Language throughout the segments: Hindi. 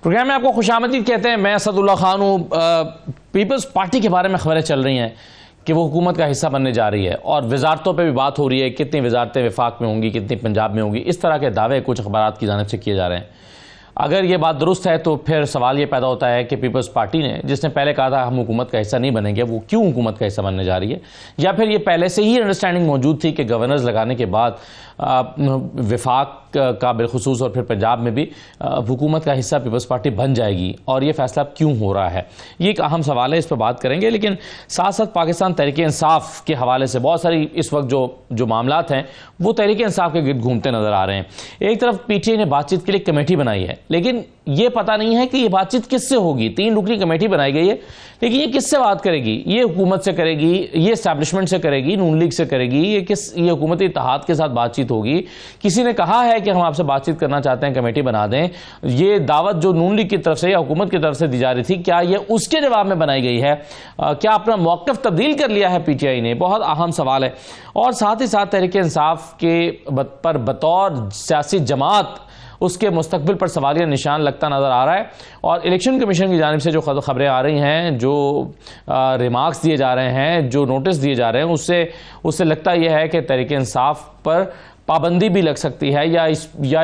प्रोग्राम में आपको खुशामदीद कहते हैं। मैं असदुल्ला खान हूँ। पीपल्स पार्टी के बारे में खबरें चल रही हैं कि वो हुकूमत का हिस्सा बनने जा रही है और वजारतों पे भी बात हो रही है, कितनी वजारतें वफाक में होंगी, कितनी पंजाब में होंगी। इस तरह के दावे कुछ अखबारात की जानिब से किए जा रहे हैं। अगर ये बात दुरुस्त है तो फिर सवाल ये पैदा होता है कि पीपल्स पार्टी ने, जिसने पहले कहा था हम हुकूमत का हिस्सा नहीं बनेंगे, वो क्यों हुकूमत का हिस्सा बनने जा रही है? या फिर ये पहले से ही अंडरस्टैंडिंग मौजूद थी कि गवर्नर्स लगाने के बाद वफाक का बिलखुसूस और फिर पंजाब में भी हुकूमत का हिस्सा पीपल्स पार्टी बन जाएगी, और ये फैसला क्यों हो रहा है? ये एक अहम सवाल है, इस पर बात करेंगे। लेकिन साथ साथ पाकिस्तान तहरीक इंसाफ के हवाले से बहुत सारी इस वक्त जो मामलात हैं वो तहरीक इंसाफ के गिर्द घूमते नजर आ रहे हैं। एक तरफ पीटीआई ने बातचीत के लिए कमेटी बनाई है, लेकिन ये पता नहीं है कि ये बातचीत किससे होगी। 3 रुकनी कमेटी बनाई गई है, लेकिन ये किससे बात करेगी? ये हुकूमत से करेगी, ये एस्टैब्लिशमेंट से करेगी, नून लीग से करेगी, ये हुकूमती इत्तेहाद के साथ बातचीत होगी? किसी ने कहा है कि हम आपसे बातचीत करना चाहते हैं, कमेटी बना दें। ये दावत जो नून लीग की तरफ से या हुकूमत की तरफ से दी जा रही थी, क्या ये उसके जवाब में बनाई गई है? क्या अपना मौक़िफ़ तब्दील कर लिया है पीटीआई ने? बहुत अहम सवाल है। और साथ ही साथ तहरीक इंसाफ के पर बतौर सियासी जमात उसके मुस्तकबिल पर सवालिया निशान लगता नजर आ रहा है। और इलेक्शन कमीशन की जानिब से जो खबरें आ रही हैं, जो रिमार्क्स दिए जा रहे हैं, जो नोटिस दिए जा रहे हैं, उससे लगता यह है कि तहरीक इंसाफ पर पाबंदी भी लग सकती है या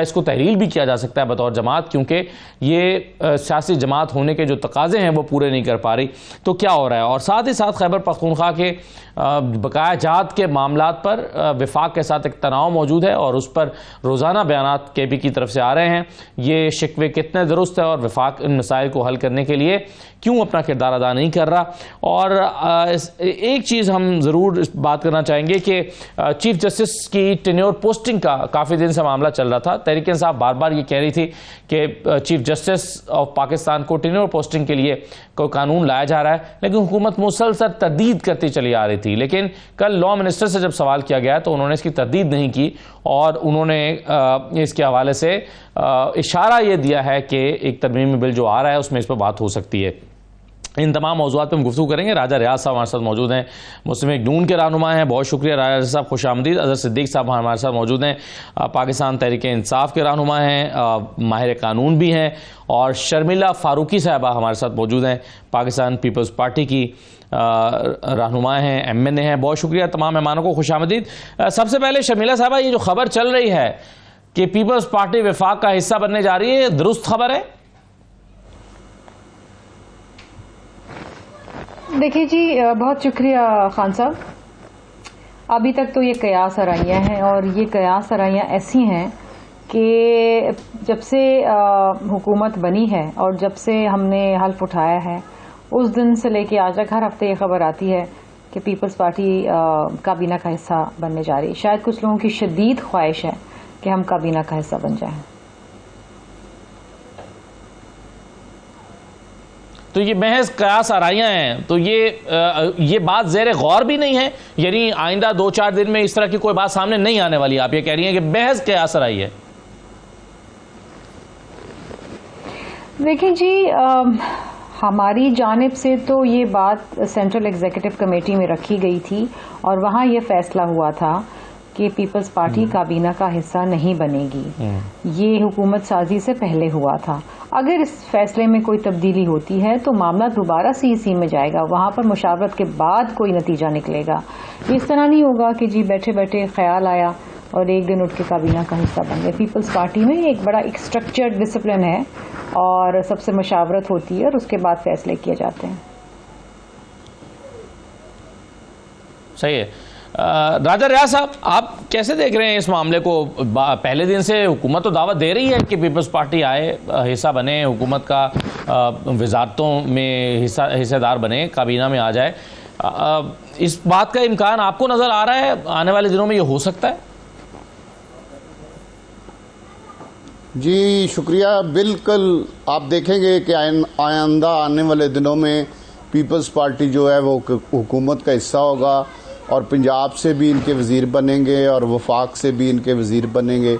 इसको तहरील भी किया जा सकता है बतौर जमात, क्योंकि ये सियासी जमात होने के जो तकाजे हैं वो पूरे नहीं कर पा रही। तो क्या हो रहा है? और साथ ही साथ खैबर पख्तूनख्वा के बकाया जात के मामलात पर वफाक के साथ एक तनाव मौजूद है और उस पर रोज़ाना बयानात केपी की तरफ से आ रहे हैं। ये शिकवे कितने दुरुस्त है और वफाक इन मसाइल को हल करने के लिए क्यों अपना किरदार अदा नहीं कर रहा? और एक चीज़ हम ज़रूर बात करना चाहेंगे कि चीफ जस्टिस की टेन्योर पोस्टिंग का काफ़ी दिन से मामला चल रहा था। तहरीक इंसाफ बार बार ये कह रही थी कि चीफ जस्टिस ऑफ पाकिस्तान को टेन्योर पोस्टिंग के लिए कोई कानून लाया जा रहा है, लेकिन हुकूमत मुसलसल तरदीद करती चली आ रही थी। लेकिन कल लॉ मिनिस्टर से जब सवाल किया गया तो उन्होंने इसकी तरदीद नहीं की और उन्होंने इसके हवाले से इशारा ये दिया है कि एक तरमीमी बिल जो आ रहा है उसमें इस पर बात हो सकती है। इन तमाम मौज़ूआत पर हम गुफ्तगू करेंगे। राजा रियाज साहब हमारे साथ मौजूद हैं, मुस्लिम लीग नून के रहनुमा हैं। बहुत शुक्रिया राजा साहब, खुशामदीद। अज़हर सिद्दीक साहब हमारे साथ मौजूद हैं, पाकिस्तान तहरीक इंसाफ के रहनुमा हैं, माहिर कानून भी हैं। और शर्मिला फारूकी साहबा हमारे साथ मौजूद हैं, पाकिस्तान पीपल्स पार्टी की रहनुमा हैं, MNA हैं। बहुत शुक्रिया तमाम मेहमानों को, खुशामदीद। सबसे पहले शर्मिला साहबा, ये जो खबर चल रही है कि पीपल्स पार्टी वफाक का हिस्सा बनने जा रही है, दुरुस्त खबर है? देखिए जी, बहुत शुक्रिया खान साहब। अभी तक तो ये कयास आराइयाँ हैं और ये कयास आराइयाँ ऐसी हैं कि जब से हुकूमत बनी है और जब से हमने हल्फ उठाया है उस दिन से लेके आज तक हर हफ्ते ये खबर आती है कि पीपल्स पार्टी काबीना का हिस्सा बनने जा रही है। शायद कुछ लोगों की शदीद ख्वाहिश है कि हम काबीना का हिस्सा बन जाएं। तो ये महज कयास आराइयाँ हैं, तो ये बात ज़ेर गौर भी नहीं है? यानी आइंदा 2-4 दिन में इस तरह की कोई बात सामने नहीं आने वाली? आप ये कह रही हैं कि महज कयास आराई है? देखिए जी, हमारी जानिब से तो ये बात सेंट्रल एग्जीक्यूटिव कमेटी में रखी गई थी और वहाँ ये फैसला हुआ था कि पीपल्स पार्टी काबीना का हिस्सा नहीं बनेगी। ये हुकूमत साजी से पहले हुआ था। अगर इस फैसले में कोई तब्दीली होती है तो मामला दोबारा CEC में जाएगा, वहाँ पर मुशावरत के बाद कोई नतीजा निकलेगा। इस तरह नहीं होगा कि जी बैठे बैठे ख्याल आया और एक दिन उठ के काबीना का हिस्सा बन गए। पीपल्स पार्टी में एक बड़ा एक स्ट्रक्चर्ड डिसिप्लिन है और सबसे मुशावरत होती है और उसके बाद फैसले किए जाते हैं। सही है। राजा रियाज साहब, आप कैसे देख रहे हैं इस मामले को? पहले दिन से हुकूमत तो दावत दे रही है कि पीपल्स पार्टी आए, हिस्सा बने, हुकूमत का वजारतों में हिस्सेदार बने, काबीना में आ जाए। इस बात का इम्कान आपको नज़र आ रहा है आने वाले दिनों में ये हो सकता है? जी शुक्रिया। बिल्कुल आप देखेंगे कि आइंदा आने वाले दिनों में पीपल्स पार्टी जो है वो हुकूमत का हिस्सा होगा और पंजाब से भी इनके वज़ीर बनेंगे और वफाक से भी इनके वज़ीर बनेंगे।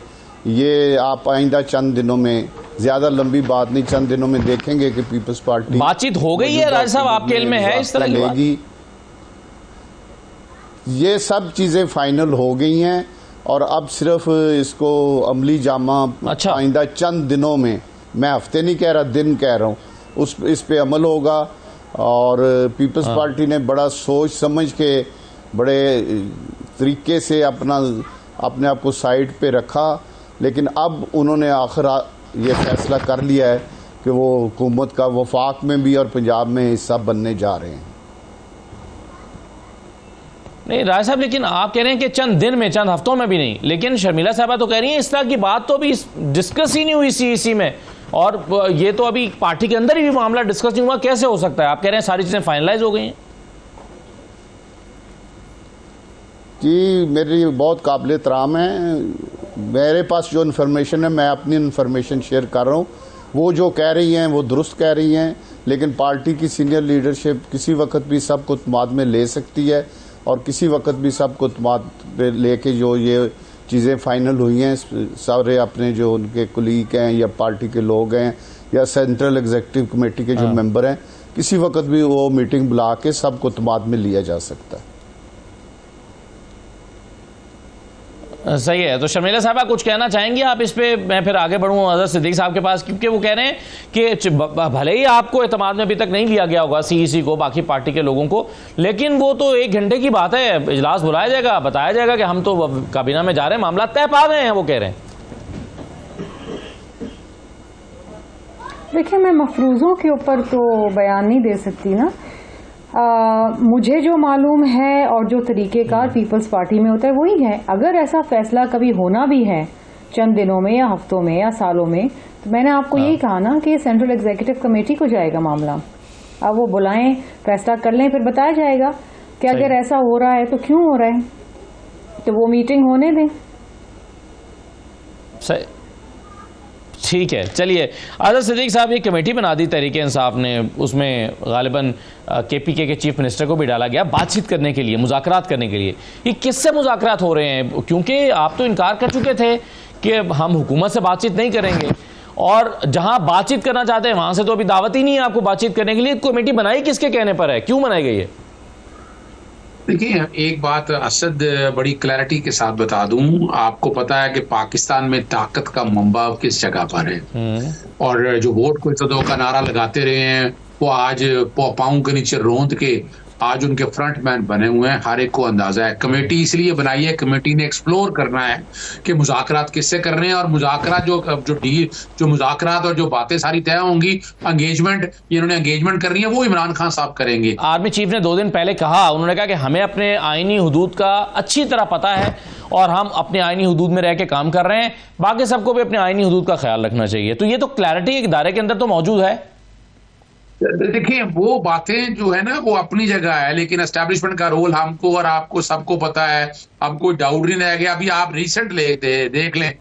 ये आप आइंदा चंद दिनों में ज़्यादा लंबी बात नहीं, चंद दिनों में देखेंगे कि पीपल्स पार्टी बातचीत हो गई है राजा साहब, आपके इल्म में है इस तरह की बात? लेगी। ये सब चीज़ें फाइनल हो गई हैं और अब सिर्फ इसको अमली जामा अच्छा। आइंदा चंद दिनों में, मैं हफ्ते नहीं कह रहा, दिन कह रहा हूँ, इस पे अमल होगा। और पीपल्स पार्टी ने बड़ा सोच समझ के बड़े तरीके से अपने आप को साइड पे रखा, लेकिन अब उन्होंने आखिर ये फैसला कर लिया है कि वो हुकूमत का वफाक में भी और पंजाब में हिस्सा बनने जा रहे हैं। नहीं राय साहब, लेकिन आप कह रहे हैं कि चंद दिन में, चंद हफ्तों में भी नहीं, लेकिन शर्मिला साहबा तो कह रही हैं इस तरह की बात तो अभी डिस्कस ही नहीं हुई सीईसी में, और ये तो अभी पार्टी के अंदर ही भी मामला डिस्कस नहीं हुआ, कैसे हो सकता है? आप कह रहे हैं सारी चीजें फाइनलाइज हो गई हैं। जी मेरी बहुत काबिल एहतराम है, मेरे पास जो इन्फॉर्मेशन है मैं अपनी इन्फॉर्मेशन शेयर कर रहा हूँ। वो जो कह रही हैं वो दुरुस्त कह रही हैं, लेकिन पार्टी की सीनियर लीडरशिप किसी वक्त भी सबको इत्मीनान में ले सकती है और किसी वक्त भी सबको इत्मीनान पे लेके जो ये चीज़ें फाइनल हुई हैं, सारे अपने जो उनके कुलीग हैं या पार्टी के लोग हैं या सेंट्रल एग्जीक्यूटिव कमेटी के जो मेंबर हैं, किसी वक्त भी वो मीटिंग बुला के सबको इत्मीनान में लिया जा सकता है। सही है। तो शर्मिला साहब कुछ कहना चाहेंगी आप इस पे? मैं फिर आगे बढ़ूँ अजहर सिद्दीकी साहब के पास, क्योंकि वो कह रहे हैं कि भले ही आपको एतमाद में अभी तक नहीं लिया गया होगा सीईसी को, बाकी पार्टी के लोगों को, लेकिन वो तो 1 घंटे की बात है, इजलास बुलाया जाएगा, बताया जाएगा कि हम तो काबीना में जा रहे हैं, मामला तय पा गए हैं, वो कह रहे हैं। देखिए, मैं मफरूज़ों के ऊपर तो बयान नहीं दे सकती ना। मुझे जो मालूम है और जो तरीक़ेकार पीपल्स पार्टी में होता है वही है। अगर ऐसा फैसला कभी होना भी है चंद दिनों में या हफ्तों में या सालों में, तो मैंने आपको यही कहा ना कि सेंट्रल एग्जीक्यूटिव कमेटी को जाएगा मामला। अब वो बुलाएं, फैसला कर लें, फिर बताया जाएगा कि अगर ऐसा हो रहा है तो क्यों हो रहा है, तो वो मीटिंग होने दें। सही, ठीक है। चलिए, अजहर सिद्दीकी साहब एक कमेटी बना दी तहरीक इंसाफ ने, उसमें गालिबन केपीके के चीफ मिनिस्टर को भी डाला गया बातचीत करने के लिए, मुज़ाकरात करने के लिए। ये किससे मुज़ाकरात हो रहे हैं? क्योंकि आप तो इनकार कर चुके थे कि हम हुकूमत से बातचीत नहीं करेंगे, और जहां बातचीत करना चाहते हैं वहां से तो अभी दावत ही नहीं है आपको बातचीत करने के लिए। कमेटी बनाई किसके कहने पर है, क्यों बनाई गई है? देखिए, एक बात असद बड़ी क्लैरिटी के साथ बता दूं, आपको पता है कि पाकिस्तान में ताकत का मंबा किस जगह पर है, और जो वोट को इज्जत दो का नारा लगाते रहे हैं वो आज पाँव के नीचे रोंद के आज उनके फ्रंट मैन बने हुए हैं। हर एक को अंदाजा है। कमेटी इसलिए बनाई है, कमेटी ने एक्सप्लोर करना है कि मुज़ाकरात किससे कर रहे हैं, और मुज़ाकरात जो मुज़ाकरात और जो बातें सारी तय होंगी, एंगेजमेंट इन्होंने एंगेजमेंट करनी है, वो इमरान खान साहब करेंगे। आर्मी चीफ ने 2 दिन पहले कहा, उन्होंने कहा कि हमें अपने आईनी हुदूद का अच्छी तरह पता है और हम अपने आईनी हुदूद में रह के काम कर रहे हैं, बाकी सबको भी अपने आईनी हुदूद का ख्याल रखना चाहिए। तो ये तो क्लैरिटी एक दायरे के अंदर तो मौजूद है। देखिए, वो बातें जो है ना वो अपनी जगह है, लेकिन एस्टैब्लिशमेंट का रोल हमको और आपको सबको पता है, अब कोई डाउट नहीं रह गया। अभी आप रिसेंट देख लें,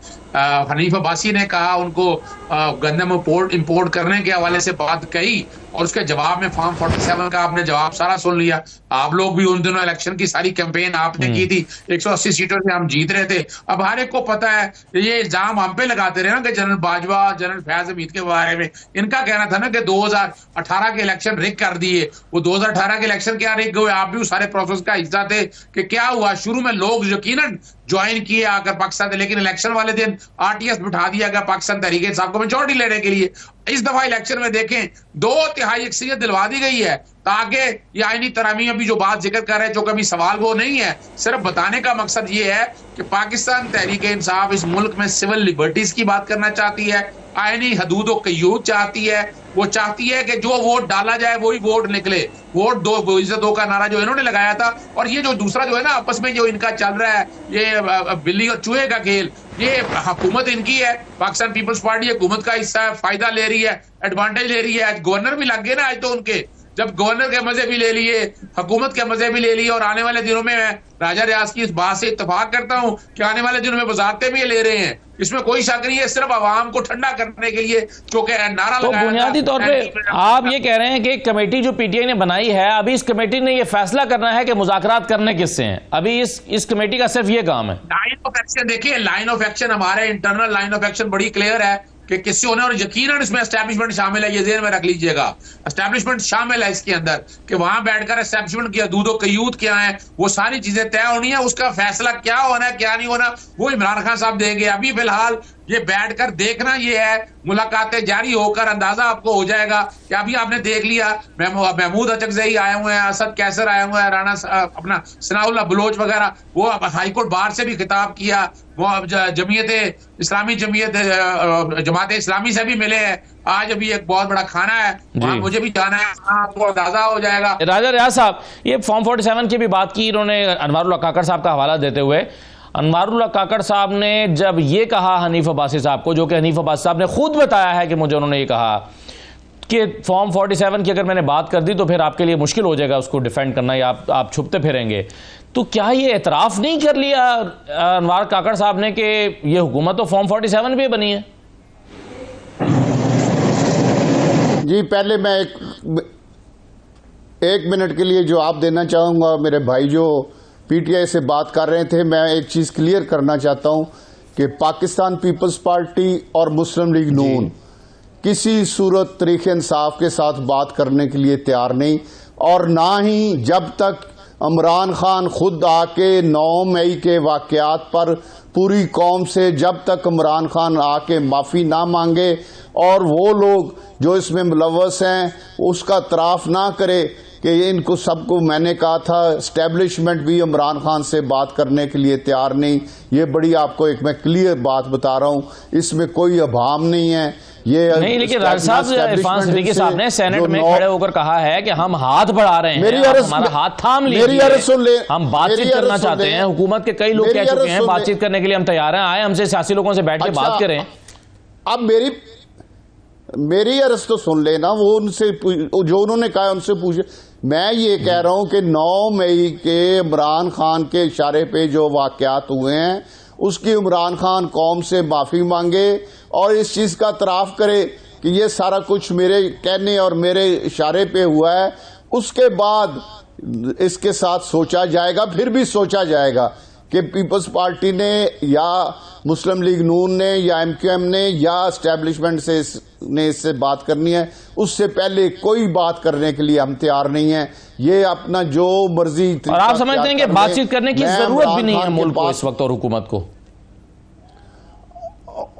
हनीफ अब्बासी ने कहा, उनको गंदम इंपोर्ट करने के हवाले से बात कही, और उसके जवाब में फॉर्म 47 का आपने जवाब सारा सुन लिया। आप लोग भी उन दिनों इलेक्शन की सारी कैंपेन आपने की थी, 180 सीटों से हम जीत रहे थे। अब हर एक को पता है, ये इल्जाम हम पे लगाते रहे ना कि जनरल बाजवा, जनरल फैज हमीद के बारे में इनका कहना था ना कि 2018 के इलेक्शन रिग कर दिए। वो 2018 के इलेक्शन क्या रिग हुए? आप भी उस सारे प्रोसेस का हिस्सा थे कि क्या हुआ। शुरू में लोग यकीनन ज्वाइन किए आकर पाकिस्तान, लेकिन इलेक्शन वाले दिन आरटीएस बिठा दिया गया पाकिस्तान तहरीक इंसाफ को मेजॉरिटी लेने के लिए। इस दफा इलेक्शन में देखें 2/3 अक्सरियत दिलवा दी गई है, ताकि ये आईनी तरामी अभी जो बात जिक्र कर रहे हैं, जो कभी सवाल वो नहीं है, सिर्फ बताने का मकसद ये है कि पाकिस्तान तहरीक इंसाफ इस मुल्क में सिविल लिबर्टीज की बात करना चाहती है, आईनी हदूद व क़य्यूद चाहती है। वो चाहती है कि जो वोट डाला जाए वही वोट निकले। वोट दो इज्जत दो का नारा जो इन्होंने लगाया था, और ये जो दूसरा जो है ना आपस में जो इनका चल रहा है, ये बिल्ली और चूहे का खेल, ये हुकूमत इनकी है, पाकिस्तान पीपल्स पार्टी हुकूमत का हिस्सा है, फायदा ले रही है, एडवांटेज ले रही है। आज गवर्नर भी लग गए ना, आज तो उनके, जब गवर्नर के मजे भी ले लिए, हुकूमत के मजे भी ले लिए, और आने वाले दिनों में मैं राजा रियाज की इस बात से इत्तेफाक करता हूं कि आने वाले दिनों में वजारतें भी ले रहे हैं, इसमें कोई शक नहीं है, सिर्फ आवाम को ठंडा करने के लिए क्योंकि नारा तो बुनियादी तौर पे आप ये कह रहे हैं कि कमेटी जो पीटीआई ने बनाई है, अभी इस कमेटी ने ये फैसला करना है कि मुज़ाकरात करने किससे हैं। अभी इस कमेटी का सिर्फ ये काम है। लाइन ऑफ एक्शन देखिए, लाइन ऑफ एक्शन हमारे इंटरनल लाइन ऑफ एक्शन बड़ी क्लियर है कि किससे होने, और यकीनन इसमें एस्टैब्लिशमेंट शामिल है, ये ज़हन में रख लीजिएगा। एस्टैब्लिशमेंट शामिल है इसके अंदर कि वहां बैठकर एस्टैब्लिशमेंट की हदूद व क़यूद क्या है, वो सारी चीजें तय होनी है। उसका फैसला क्या होना है क्या नहीं होना वो इमरान खान साहब देंगे। अभी फिलहाल ये बैठकर देखना ये है, मुलाकातें जारी होकर अंदाजा आपको हो जाएगा कि अभी आपने देख लिया महमूद अचकज़ई आए हुए हैं, असद कैसर आए हुए हैं, राना अपना सनाउल्लाह बलोच वगैरह, वो हाईकोर्ट बार से भी खिताब किया, वो जमीयत इस्लामी जमात इस्लामी से भी मिले हैं। आज अभी एक बहुत बड़ा खाना है, वहां मुझे भी जाना है, आपको अंदाजा हो जाएगा। राजा रियाज साहब, ये फॉर्म 47 की भी बात की इन्होंने अनवारुल्लाह काकड़ साहब का हवाला देते हुए। अनवारुल्लाह काकड़ साहब ने जब ये कहा हनीफ अब्बासी साहब को, जो कि हनीफ अब्बासी साहब ने खुद बताया है कि मुझे उन्होंने ये कहा कि फॉर्म 47 की अगर मैंने बात कर दी तो फिर आपके लिए मुश्किल हो जाएगा उसको डिफेंड करना, या आप छुपते फिरेंगे, तो क्या ये एतराफ़ नहीं कर लिया अनवार काकड़ साहब ने कि ये हुकूमत तो फॉर्म 47 पे बनी है? जी, पहले मैं एक मिनट के लिए जवाब देना चाहूँगा। मेरे भाई जो पीटीआई से बात कर रहे थे, मैं एक चीज़ क्लियर करना चाहता हूँ कि पाकिस्तान पीपल्स पार्टी और मुस्लिम लीग नून किसी सूरत तरीके इंसाफ के साथ बात करने के लिए तैयार नहीं, और ना ही जब तक इमरान खान खुद आके 9 मई के वाक़यात पर पूरी कौम से, जब तक इमरान खान आके माफ़ी ना मांगे और वो लोग जो इसमें मुलव्वस हैं उसका तराफ ना करे कि इनको सबको, मैंने कहा था एस्टेब्लिशमेंट भी इमरान खान से बात करने के लिए तैयार नहीं। ये बड़ी आपको एक मैं क्लियर बात बता रहा हूँ, इसमें कोई अभाम नहीं है। ये नहीं, लेकिन राज साहब, इरफान सिद्दीकी साहब ने सेनेट में खड़े होकर कहा है कि हम हाथ बढ़ा रहे हैं, हमारा हाथ थाम लीजिए, हम बातचीत करना चाहते हैं। हुकूमत के कई लोग कह चुके हैं बातचीत करने के लिए हम तैयार हैं, आए हमसे सियासी लोगों से बैठ के बात करें। अब मेरी अर्ज तो सुन लेना, वो उनसे जो उन्होंने कहा उनसे पूछे। मैं ये कह रहा हूं कि 9 मई के इमरान खान के इशारे पे जो वाकयात हुए हैं उसकी इमरान खान कौम से माफी मांगे और इस चीज का तराफ करे कि ये सारा कुछ मेरे कहने और मेरे इशारे पे हुआ है। उसके बाद इसके साथ सोचा जाएगा, फिर भी सोचा जाएगा कि पीपल्स पार्टी ने या मुस्लिम लीग नून ने या एमक्यूएम ने या एस्टेब्लिशमेंट से इससे बात करनी है। उससे पहले कोई बात करने के लिए हम तैयार नहीं है। ये अपना जो मर्जी, और आप समझते हैं कि बातचीत करने की जरूरत भी नहीं है मुल्क को इस वक्त और हुकूमत को?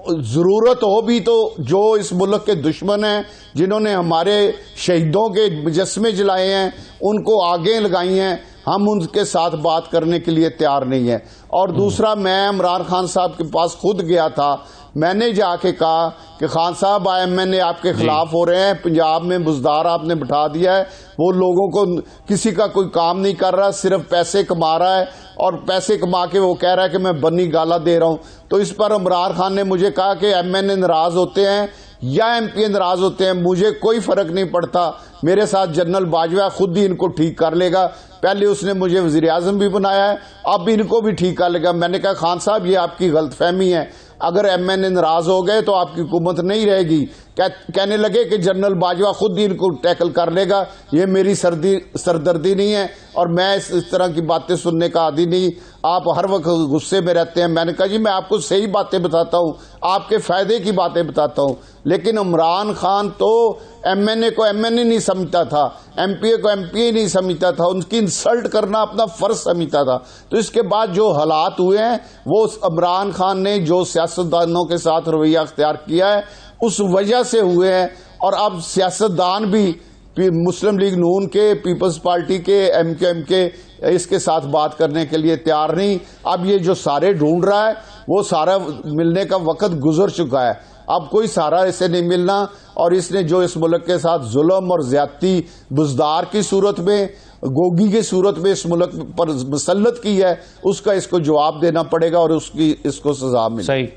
जरूरत हो भी तो जो इस मुल्क के दुश्मन हैं, जिन्होंने हमारे शहीदों के मुजस्मे जलाए हैं, उनको आगे लगाई हैं, हम उनके साथ बात करने के लिए तैयार नहीं है। और दूसरा, मैं इमरान खान साहब के पास खुद गया था, मैंने जाके कहा कि खान साहब IMN आपके खिलाफ हो रहे हैं, पंजाब में बुजदार आपने बिठा दिया है, वो लोगों को किसी का कोई काम नहीं कर रहा, सिर्फ पैसे कमा रहा है और पैसे कमा के वो कह रहा है कि मैं बन्नी गाला दे रहा हूं। तो इस पर इमरान खान ने मुझे कहा कि MNA नाराज होते हैं या MP नाराज होते हैं, मुझे कोई फर्क नहीं पड़ता, मेरे साथ जनरल बाजवा खुद ही इनको ठीक कर लेगा। पहले उसने मुझे वजीर आजम भी बनाया है, अब इनको भी ठीक कर लेगा। मैंने कहा खान साहब ये आपकी गलतफहमी है, अगर MNA नाराज हो गए तो आपकी हुकूमत नहीं रहेगी। कहने लगे कि जनरल बाजवा खुद ही इनको टैकल कर लेगा, ये मेरी सरदर्दी नहीं है और मैं इस तरह की बातें सुनने का आदी नहीं, आप हर वक्त गुस्से में रहते हैं। मैंने कहा जी मैं आपको सही बातें बताता हूं, आपके फायदे की बातें बताता हूं। लेकिन इमरान खान तो MNA को MNA नहीं समझता था, MPA को MPA नहीं समझता था, उनकी इंसल्ट करना अपना फर्ज समझता था। तो इसके बाद जो हालात हुए हैं वो इमरान खान ने जो सियासतदानों के साथ रवैया अख्तियार किया है उस वजह से हुए हैं। और अब सियासतदान भी मुस्लिम लीग नून के, पीपल्स पार्टी के, MKM के इसके साथ बात करने के लिए तैयार नहीं। अब ये जो सारे ढूंढ रहा है वो सारा मिलने का वक्त गुजर चुका है, अब कोई सहारा इसे नहीं मिलना। और इसने जो इस मुल्क के साथ जुल्म और ज्यादती बुजदार की सूरत में, गोगी की सूरत में इस मुल्क पर मुसल्लत की है, उसका इसको जवाब देना पड़ेगा और उसकी इसको सजा मिले। सही,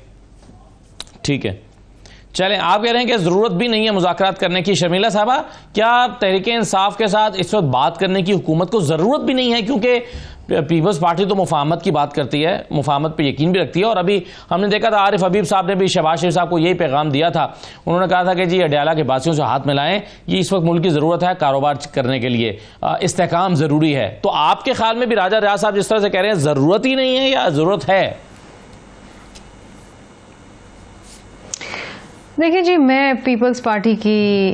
ठीक है। चलें, आप कह रहे हैं कि जरूरत भी नहीं है मुज़ाकरात करने की। शर्मिला साहबा, क्या तहरीके इंसाफ के साथ इस वक्त बात करने की हुकूमत को जरूरत भी नहीं है? क्योंकि पीपल्स पार्टी तो मुफाहमत की बात करती है, मुफाहमत पे यकीन भी रखती है। और अभी हमने देखा था आरिफ हबीब साहब ने भी शहबाज शरीफ साहब को यही पैगाम दिया था, उन्होंने कहा था कि जी अडयाला के बासियों से हाथ मिलाएं, ये इस वक्त मुल्क की ज़रूरत है, कारोबार करने के लिए इस्तेहकाम ज़रूरी है। तो आपके ख्याल में भी राजा रियाज साहब जिस तरह से कह रहे हैं, ज़रूरत ही नहीं है या ज़रूरत है? देखिए जी, मैं पीपल्स पार्टी की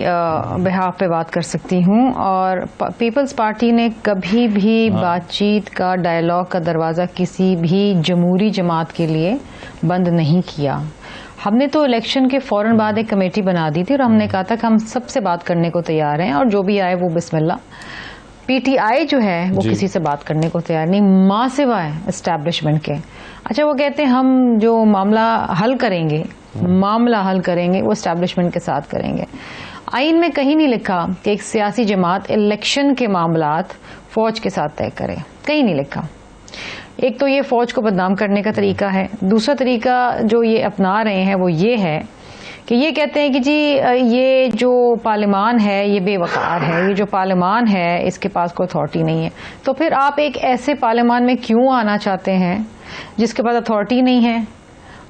बिहाफ पे बात कर सकती हूँ और पीपल्स पार्टी ने कभी भी बातचीत का, डायलॉग का दरवाज़ा किसी भी जमहूरी जमात के लिए बंद नहीं किया। हमने तो इलेक्शन के फौरन बाद एक कमेटी बना दी थी और हमने कहा था कि हम सबसे बात करने को तैयार हैं और जो भी आए वो बिस्मिल्लाह। पीटीआई जो है वो किसी से बात करने को तैयार नहीं, माँ सिवाय एस्टैब्लिशमेंट के। अच्छा, वो कहते हैं हम जो मामला हल करेंगे वो एस्टैब्लिशमेंट के साथ करेंगे। आइन में कहीं नहीं लिखा कि एक सियासी जमात इलेक्शन के मामलात फौज के साथ तय करे, कहीं नहीं लिखा। एक तो ये फौज को बदनाम करने का तरीका है। दूसरा तरीका जो ये अपना रहे हैं वो ये है कि ये कहते हैं कि जी ये जो पार्लियामान है ये बेवकार है, ये जो पार्लियामान है इसके पास कोई अथॉरिटी नहीं है। तो फिर आप एक ऐसे पार्लियामान में क्यों आना चाहते हैं जिसके पास अथॉरिटी नहीं है?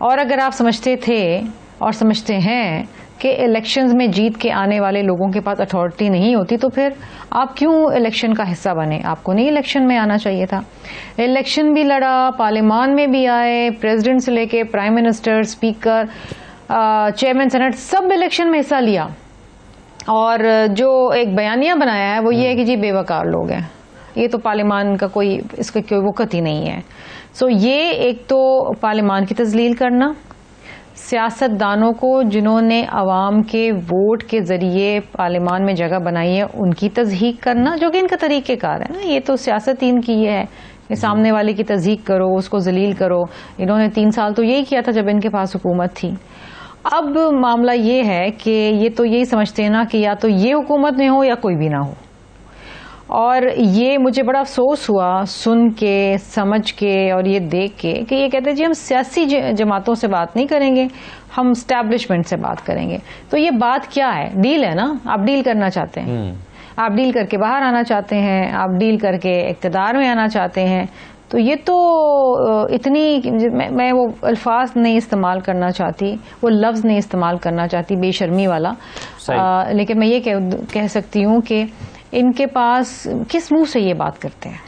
और अगर आप समझते थे और समझते हैं कि इलेक्शंस में जीत के आने वाले लोगों के पास अथॉरिटी नहीं होती तो फिर आप क्यों इलेक्शन का हिस्सा बने? आपको नहीं इलेक्शन में आना चाहिए था। इलेक्शन भी लड़ा, पार्लियामान में भी आए, प्रेसिडेंट से लेके prime minister, speaker, chairman senate, सब इलेक्शन में हिस्सा लिया। और जो एक बयानिया बनाया है वो ये है कि जी बेवकार लोग हैं, ये तो पार्लियामान का कोई इसका कोई वक़्त ही नहीं है। सो ये एक तो पार्लियामान की तजलील करना, सियासतदानों को जिन्होंने अवाम के वोट के जरिए पार्लियामान में जगह बनाई है उनकी तज़हीक करना, जो कि इनका तरीक़ेकार है ना। ये तो सियासत इनकी है कि सामने वाले की तज़हीक करो, उसको जलील करो। इन्होंने 3 साल तो यही किया था जब इनके पास हुकूमत थी। अब मामला ये है कि ये तो यही समझते हैं ना कि या तो ये हुकूमत में हो या कोई भी ना हो। और ये मुझे बड़ा अफसोस हुआ सुन के, समझ के और ये देख के कि ये कहते हैं जी हम सियासी जमातों से बात नहीं करेंगे, हम स्टैब्लिशमेंट से बात करेंगे। तो ये बात क्या है? डील है ना, आप डील करना चाहते हैं, आप डील करके बाहर आना चाहते हैं, आप डील करके इक़्तिदार में आना चाहते हैं। तो ये तो इतनी मैं वो अल्फाज नहीं इस्तेमाल करना चाहती, वो लफ्ज़ नहीं इस्तेमाल करना चाहती बेशर्मी वाला, लेकिन मैं ये कह सकती हूँ कि इनके पास किस मुंह से ये बात करते हैं।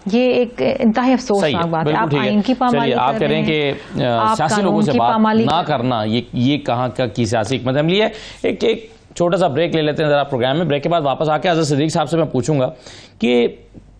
ये एक इंतहाई अफसोसनाक बात है। आप आइन की पामाली कर रहे हैं, आप कह रहे हैं कि सियासी लोगों से बात ना करना, ये कहाँ का की सियासी हिकमत अमली है। एक छोटा सा ब्रेक ले लेते हैं जरा प्रोग्राम में। ब्रेक के बाद वापस आके अज़र सिद्दीक साहब से मैं पूछूंगा कि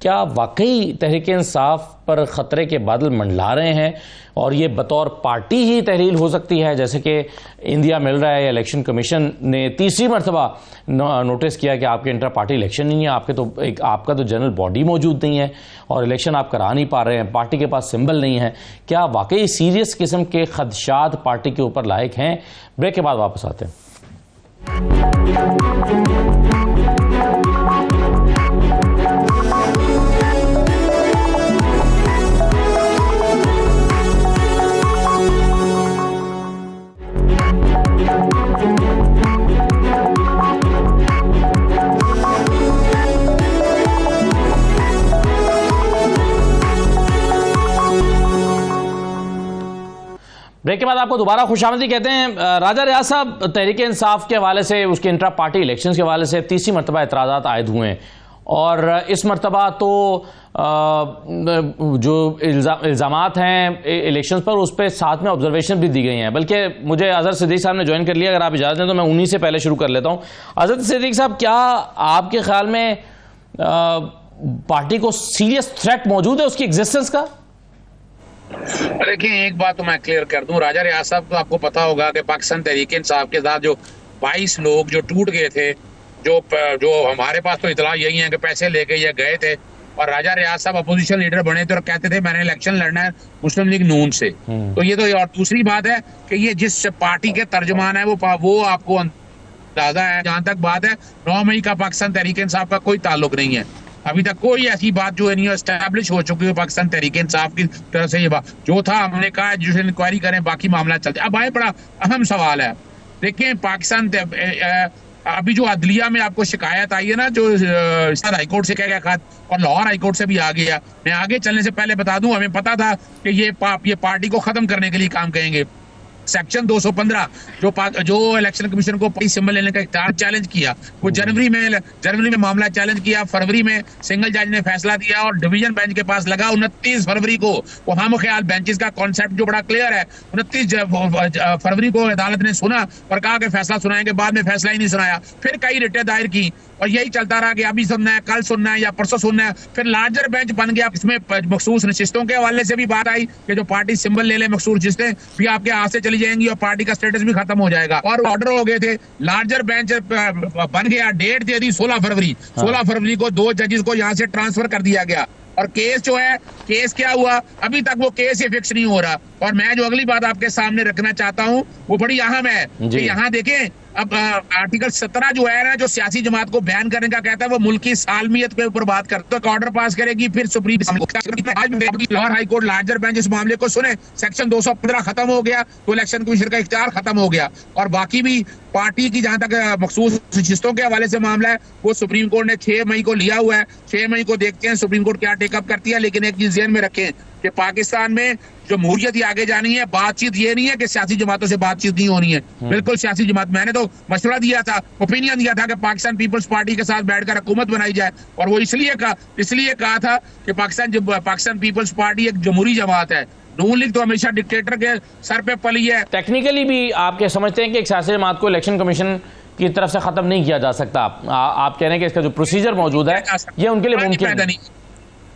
क्या वाकई तहरीक इंसाफ पर खतरे के बादल मंडला रहे हैं और ये बतौर पार्टी ही तहरील हो सकती है, जैसे कि इंडिया मिल रहा है। इलेक्शन कमीशन ने तीसरी मरतबा नोटिस किया कि आपके इंटर पार्टी इलेक्शन नहीं है, आपका तो जनरल बॉडी मौजूद नहीं है और इलेक्शन आप करा नहीं पा रहे हैं, पार्टी के पास सिंबल नहीं है। क्या वाकई सीरियस किस्म के खदशात पार्टी के ऊपर लायक हैं? ब्रेक के बाद वापस आते हैं। ब्रेक के बाद आपको दोबारा खुशामदी कहते हैं। राजा रियाज साहब, तहरीक इंसाफ के हवाले से, उसके इंट्रा पार्टी इलेक्शंस के हवाले से तीसरी मरतबा एतराज़ात आयद हुए हैं और इस मरतबा तो जो इल्ज़ामात हैं इलेक्शंस पर, उस पर साथ में ऑब्जर्वेशन भी दी गई हैं। बल्कि मुझे अज़र सिद्दीक साहब ने ज्वाइन कर लिया, अगर आप इजाज़त दें तो मैं उन्हीं से पहले शुरू कर लेता हूँ। अज़र सिद्दीक साहब, क्या आपके ख्याल में पार्टी को सीरियस थ्रेट मौजूद है उसकी एग्जिस्टेंस का? देखिए, एक बात तो मैं क्लियर कर दूं, राजा रियाज साहब, तो आपको पता होगा कि पाकिस्तान तहरीक इंसाफ के साथ जो 22 लोग जो टूट गए थे, जो हमारे पास तो इतला यही है कि पैसे लेके ये गए थे और राजा रियाज साहब अपोजिशन लीडर बने थे और कहते थे मैंने इलेक्शन लड़ना है मुस्लिम लीग नून से। तो ये तो, और दूसरी बात है कि ये जिस पार्टी के तर्जमान है वो आपको अंदाजा है। जहां तक बात है 9 मई का पाकिस्तान तहरीक इंसाफ का कोई ताल्लुक नहीं है, अभी तक कोई ऐसी बात जो है नहीं एस्टैब्लिश हो चुकी है पाकिस्तान तहरीक इंसाफ की तरफ से। ये बात जो था, हमने कहा जुडिशल इंक्वायरी करें, बाकी मामला चलते। अब आए बड़ा अहम सवाल है, देखिए पाकिस्तान अभी जो अदलिया में आपको शिकायत आई है ना, जो हाई कोर्ट से क्या खत और लाहौर हाई कोर्ट से भी आ गया। मैं आगे चलने से पहले बता दूं, हमें पता था कि ये पार्टी को खत्म करने के लिए काम करेंगे। सेक्शन 215 जो इलेक्शन कमीशन को पार्टी सिंबल लेने का चैलेंज किया, वो जनवरी में मामला चैलेंज किया, फरवरी में सिंगल जज ने फैसला दिया और डिवीजन बेंच के पास लगा 29 फरवरी को। वो हम ख्याल बेंचेस का कॉन्सेप्ट जो बड़ा क्लियर है, 29 फरवरी को अदालत ने सुना और कहा कि फैसला सुनाएंगे, बाद में फैसला ही नहीं सुनाया। फिर कई रिटें दायर की और यही चलता रहा कि अभी सुनना है, कल सुनना है या परसों सुनना है। फिर लार्जर बेंच बन गया। इसमें मखसूस नशिस्तों के हवाले से भी बात आई कि जो पार्टी सिंबल ले ले मखसूस नशिस्तें भी आपके हाथ से चली जाएंगी और पार्टी का स्टेटस भी खत्म हो जाएगा। और ऑर्डर हो गए थे, लार्जर बेंच बन गया। डेट दे दी 16 फरवरी। 16 फरवरी को 2 जजेस को यहाँ से ट्रांसफर कर दिया गया। और केस जो है, केस क्या हुआ अभी तक वो केस ही फिक्स नहीं हो रहा। और मैं जो अगली बात आपके सामने रखना चाहता हूँ वो बड़ी अहम है कि यहाँ देखें, अब आर्टिकल 17 जो है ना, जो सियासी जमात को बैन करने का कहता है, वो मुल्क की सालमियत के ऊपर बात करता है। तो ऑर्डर पास करेगी, फिर supreme Lahore high court larger bench इस मामले को सुने। सेक्शन 215 खत्म हो गया तो इलेक्शन कमीशन का इख्तियार खत्म हो गया। और बाकी भी पार्टी की जहां तक मखसूस नशिस्तों के हवाले से मामला है, वो सुप्रीम कोर्ट ने 6 मई को लिया हुआ है। 6 मई को देखते हैं सुप्रीम कोर्ट क्या टेकअप करती है। लेकिन एक चीज ध्यान में रखें कि पाकिस्तान में जमहूरियत ही आगे जानी है। बातचीत ये नहीं है कि सियासी जमातों से बातचीत नहीं होनी है, बिल्कुल सियासी जमात। मैंने तो मशवरा दिया था, ओपिनियन दिया था कि पाकिस्तान पीपल्स पार्टी के साथ बैठकर हुकूमत बनाई जाए। और वो इसलिए कहा था कि पाकिस्तान पीपल्स पार्टी एक जमहूरी जमात है। नून लीग तो हमेशा डिक्टेटर के सर पे पली है। टेक्निकली भी आप क्या समझते हैं कि एक सियासी जमात को इलेक्शन कमीशन की तरफ से खत्म नहीं किया जा सकता? आप कह रहे हैं कि इसका जो प्रोसीजर मौजूद है ये उनके लिए मुमकिन नहीं?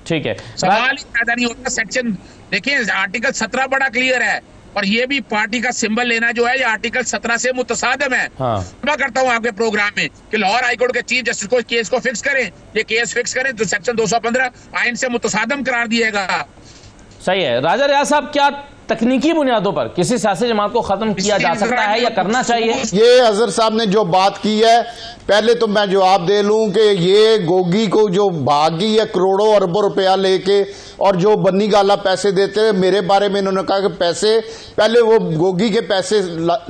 ठीक है, सवाल ही पैदा नहीं होता। सेक्शन देखिए, आर्टिकल 17 बड़ा क्लियर है और ये भी पार्टी का सिंबल लेना जो है, ये आर्टिकल 17 से मुतसादिम है। मैं करता हूँ आपके प्रोग्राम में कि लाहौर हाईकोर्ट के चीफ जस्टिस को केस को फिक्स करें। ये केस फिक्स करें तो सेक्शन 215 आइन से मुतसादिम करार दिएगा। सही है। राजा रियाज साहब, क्या तकनीकी बुनियादों पर किसी सियासी जमात को खत्म किया जा सकता है या करना चाहिए? ये अजहर साहब ने जो बात की है, पहले तो मैं जवाब दे लूं कि ये गोगी को जो भागी है करोड़ों अरबों रुपया लेके, और जो बन्नी गाला पैसे देते हैं, मेरे बारे में इन्होंने कहा कि पैसे पहले वो गोगी के पैसे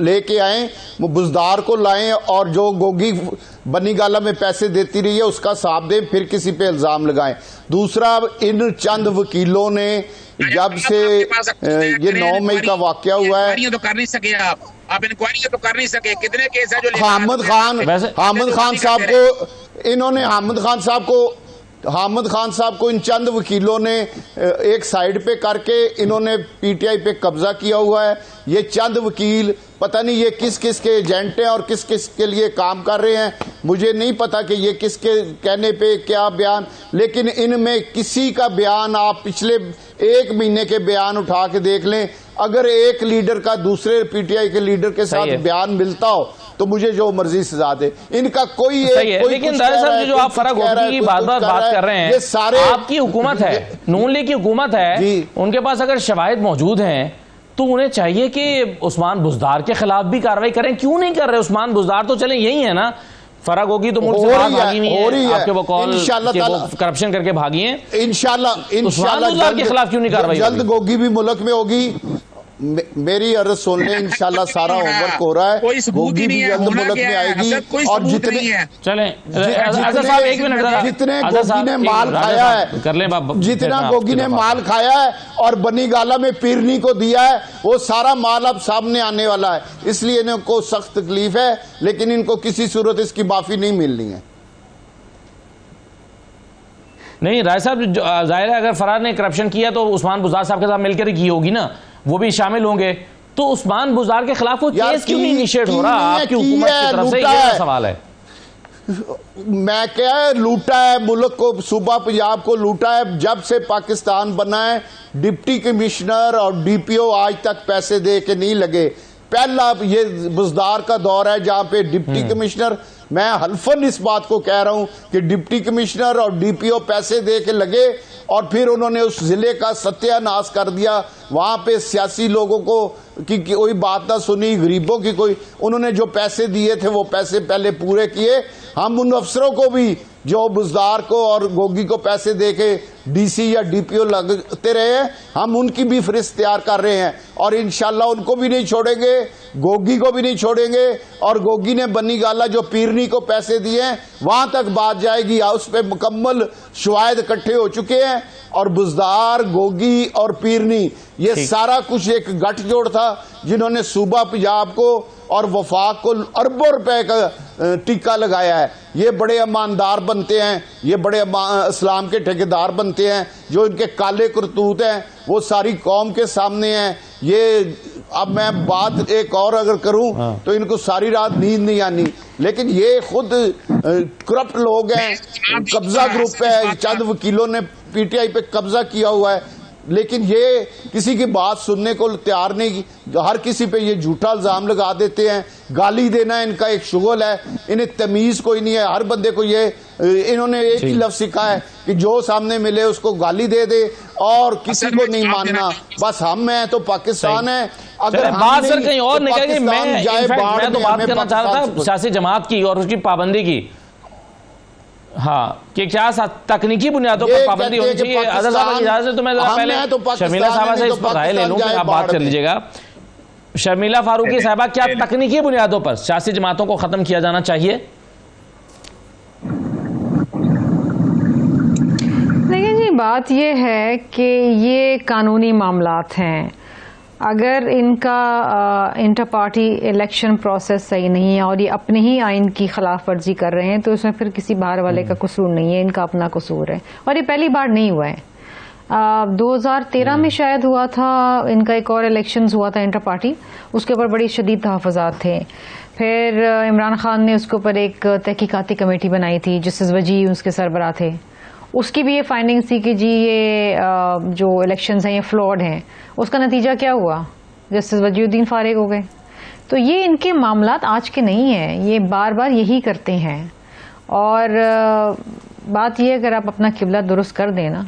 लेके आए, वो बुजदार को लाएं, और जो गोगी बन्नी गाला में पैसे देती रही है उसका साथ दें, फिर किसी पे इल्जाम लगाएं। दूसरा, इन चंद वकीलों ने जब से ये 9 मई का वाकया हुआ है, तो कर नहीं सके आप इंक्वायरी तो कर नहीं सके। कितने केस है जो हामिद खान साहब को इन्होंने हामिद खान साहब को इन चंद वकीलों ने एक साइड पे करके इन्होंने पीटीआई पे कब्जा किया हुआ है। ये चंद वकील पता नहीं ये किस किस के एजेंट हैं और किस किस के लिए काम कर रहे हैं, मुझे नहीं पता कि ये किसके कहने पे क्या बयान, लेकिन इनमें किसी का बयान आप पिछले 1 महीने के बयान उठा के देख लें। अगर एक लीडर का दूसरे पीटीआई के लीडर के साथ बयान मिलता हो तो मुझे जो मर्जी सजा दे, इनका कोई लेकिन दादा साहब जो आप फराग होगी की बात कर रहे हैं, ये सारे आपकी हुकूमत है, नून लीग की हुकूमत है, उनके पास अगर शवाहिद मौजूद हैं तो उन्हें चाहिए कि उस्मान बुजदार के खिलाफ भी कार्रवाई करें। क्यों नहीं कर रहे? उस्मान बुजदार तो चले यही है ना, फराग होगी तो मुल्क से बाहर भागी नहीं है, आपके वो कॉल करप्शन करके भागी हैं। इंशाल्लाह के खिलाफ क्यों नहीं कार्रवाई? जल्द गोगी भी मुल्क में होगी। मेरी अर्ज सुन ले, इंशाल्लाह सारा होमवर्क हो रहा है, कोई सबूत ही नहीं है, जल्द मुल्क में आएगी। और जितने जितने गोगी ने माल खाया है, जितना गोगी ने माल खाया है और बनी गाला में पीरनी को दिया है, वो सारा माल अब सामने आने वाला है। इसलिए इनको सख्त तकलीफ है, लेकिन इनको किसी सूरत इसकी माफी नहीं मिलनी है। नहीं राय साहब, जाहिर है अगर फरार ने करप्शन किया तो उस्मान बुजदार साहब के साथ मिलकर ही की होगी ना, वो भी शामिल होंगे। तो उस्मान बुजदार के खिलाफ कोई केस क्यों नहीं इनिशिएट हो रहा? आपकी हुकूमत की तरफ से ये सवाल है। मैं क्या लूटा है मुल्क को, सूबा पंजाब को लूटा है। जब से पाकिस्तान बना है डिप्टी कमिश्नर और डीपीओ आज तक पैसे दे के नहीं लगे। पहला ये बुजदार का दौर है जहां पे डिप्टी कमिश्नर, मैं हल्फन इस बात को कह रहा हूं कि डिप्टी कमिश्नर और डीपीओ पैसे दे के लगे और फिर उन्होंने उस जिले का सत्यानाश कर दिया। वहां पे सियासी लोगों को की कोई बात ना सुनी, गरीबों की कोई, उन्होंने जो पैसे दिए थे वो पैसे पहले पूरे किए। हम उन अफसरों को भी जो बुजदार को और गोगी को पैसे देके डीसी या डीपीओ लगते रहे हैं, हम उनकी भी फहरिस्त तैयार कर रहे हैं और इंशाल्लाह उनको भी नहीं छोड़ेंगे, गोगी को भी नहीं छोड़ेंगे। और गोगी ने बन्नी गाला जो पीरनी को पैसे दिए हैं वहां तक बात जाएगी, उस पर मुकम्मल शवाहिद इकट्ठे हो चुके हैं। और बुजदार, गोगी और पीरनी ये सारा कुछ एक गठजोड़ था जिन्होंने सूबा पंजाब को और वफाक को अरबों रुपए का टिक्का लगाया है। ये बड़े ईमानदार बनते हैं, ये बड़े इस्लाम के ठेकेदार बनते हैं। जो इनके काले करतूत हैं वो सारी कौम के सामने हैं। ये अब मैं बात एक और अगर करूं तो इनको सारी रात नींद नहीं आनी, लेकिन ये खुद करप्ट लोग हैं, कब्जा ग्रुप है, चंद वकीलों ने पीटीआई पे कब्जा किया हुआ है, लेकिन ये किसी की बात सुनने को तैयार नहीं। हर किसी पे ये झूठा इल्जाम लगा देते हैं। गाली देना इनका एक शुगल है, इन्हें तमीज कोई नहीं है। हर बंदे को ये इन्होंने एक ही लफ्ज सीखा है कि जो सामने मिले उसको गाली दे दे और किसी को नहीं मानना। बस हम हैं तो पाकिस्तान है। अगर बात सर कहीं और निकल, मैं तो बात करना चाह रहा था सियासी जमात की और उसकी पाबंदी की। हाँ, कि क्या तकनीकी बुनियादों पर पाबंदी होनी चाहिए। अदर साहब की इजाजत है तो मैं पहले शर्मिला साहबा से इस पर राय ले लूं, फिर आप बात कर लीजिएगा। शर्मिला फारूकी साहबा, क्या तकनीकी बुनियादों पर सियासी जमातों को खत्म किया जाना चाहिए? देखिए जी, बात ये है कि ये कानूनी मामलात हैं। अगर इनका इंटर पार्टी इलेक्शन प्रोसेस सही नहीं है और ये अपने ही आइन की खिलाफ वर्जी कर रहे हैं तो इसमें फिर किसी बाहर वाले का कसूर नहीं है, इनका अपना कसूर है। और ये पहली बार नहीं हुआ है। 2013 में शायद हुआ था इनका एक और इलेक्शंस हुआ था इंटर पार्टी, उसके ऊपर बड़ी शदीद तहफ़्फ़ुज़ात थे। फिर इमरान खान ने उसके ऊपर एक तहकीकाती कमेटी बनाई थी, जस्टिस वजी उसके सरबराह थे। उसकी भी ये फाइंडिंग्स थी कि जी ये जो इलेक्शंस हैं ये फ्लॉड हैं। उसका नतीजा क्या हुआ? जस्टिस वजीउद्दीन फारिग हो गए। तो ये इनके मामलात आज के नहीं हैं, ये बार बार यही करते हैं। और बात ये, अगर आप अपना किबला दुरुस्त कर दें ना,